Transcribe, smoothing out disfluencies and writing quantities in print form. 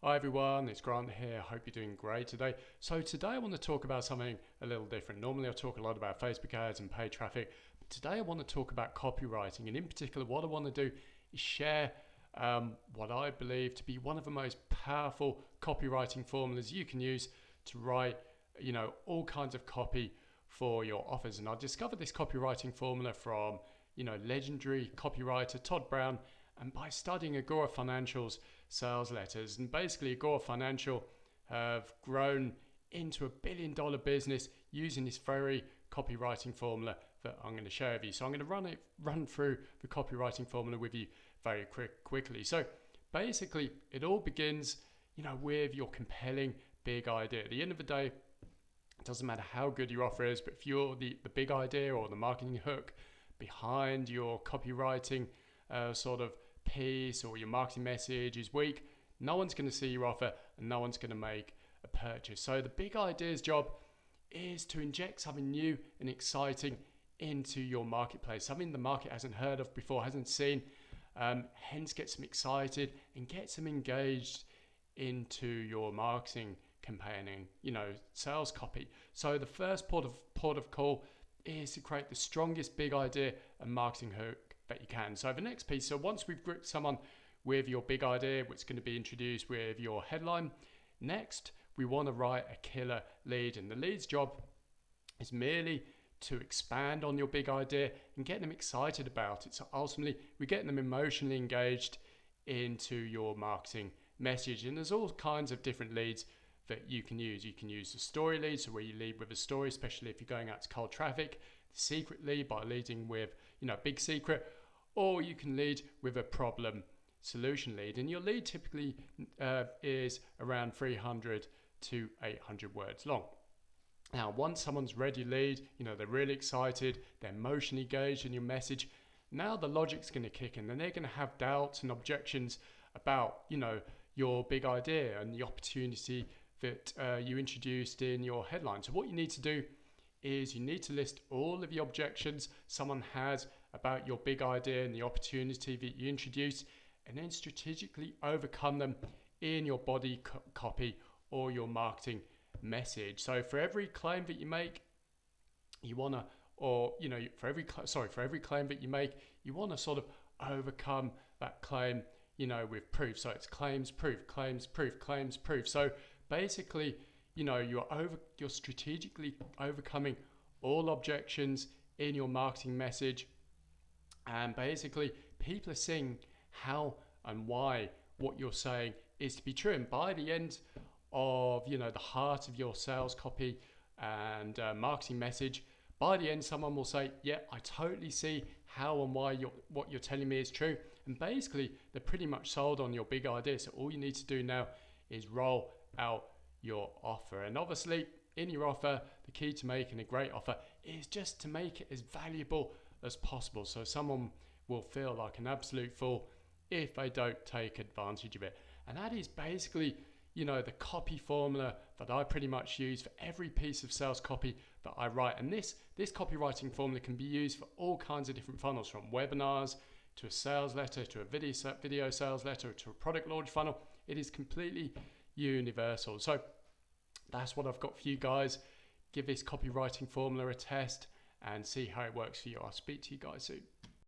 Hi everyone, it's Grant here. Hope you're doing great today. So today I want to talk about something a little different. Normally I talk a lot about Facebook ads and paid traffic, but today I want to talk about copywriting, and in particular what I want to do is share what I believe to be one of the most powerful copywriting formulas you can use to write, all kinds of copy for your offers. And I discovered this copywriting formula from, legendary copywriter Todd Brown, and by studying Agora Financials sales letters. And basically Agora Financial have grown into $1 billion business using this very copywriting formula that I'm going to share with you. So I'm going to run through the copywriting formula with you very quickly. So basically it all begins, with your compelling big idea. At the end of the day, it doesn't matter how good your offer is, but if you're the big idea or the marketing hook behind your copywriting sort of piece or your marketing message is weak, no one's going to see your offer and no one's going to make a purchase. So the big idea's job is to inject something new and exciting into your marketplace, something the market hasn't heard of before, hasn't seen, hence gets them excited and gets them engaged into your marketing campaign and sales copy. So the first port of call is to create the strongest big idea and marketing hook that you can. So the next piece, so once we've gripped someone with your big idea, which is going to be introduced with your headline, next we want to write a killer lead, and the lead's job is merely to expand on your big idea and get them excited about it. So ultimately we get them emotionally engaged into your marketing message. And there's all kinds of different leads that you can use. You can use the story lead, so where you lead with a story, especially if you're going out to cold traffic. The secret lead, by leading with big secret, or you can lead with a problem solution lead, and your lead typically is around 300 to 800 words long. Now once someone's ready lead, they're really excited, they're emotionally engaged in your message, now the logic's going to kick in, and they're going to have doubts and objections about your big idea and the opportunity that you introduced in your headline. So what you need to do is you need to list all of the objections someone has about your big idea and the opportunity that you introduced, and then strategically overcome them in your body copy or your marketing message. So for every claim that you make, for every claim that you make, you want to sort of overcome that claim, with proof. So it's claims, proof, claims, proof, claims, proof. So basically, you're strategically overcoming all objections in your marketing message, and basically people are seeing how and why what you're saying is to be true. And by the end of the heart of your sales copy and marketing message, by the end someone will say, yeah, I totally see how and why what you're telling me is true. And basically they're pretty much sold on your big idea. So all you need to do now is roll out your offer. And obviously in your offer, the key to making a great offer is just to make it as valuable as possible, so someone will feel like an absolute fool if they don't take advantage of it. And that is basically the copy formula that I pretty much use for every piece of sales copy that I write. And this copywriting formula can be used for all kinds of different funnels, from webinars to a sales letter to a video sales letter to a product launch funnel. It is completely universal. So that's what I've got for you guys. Give this copywriting formula a test and see how it works for you. I'll speak to you guys soon.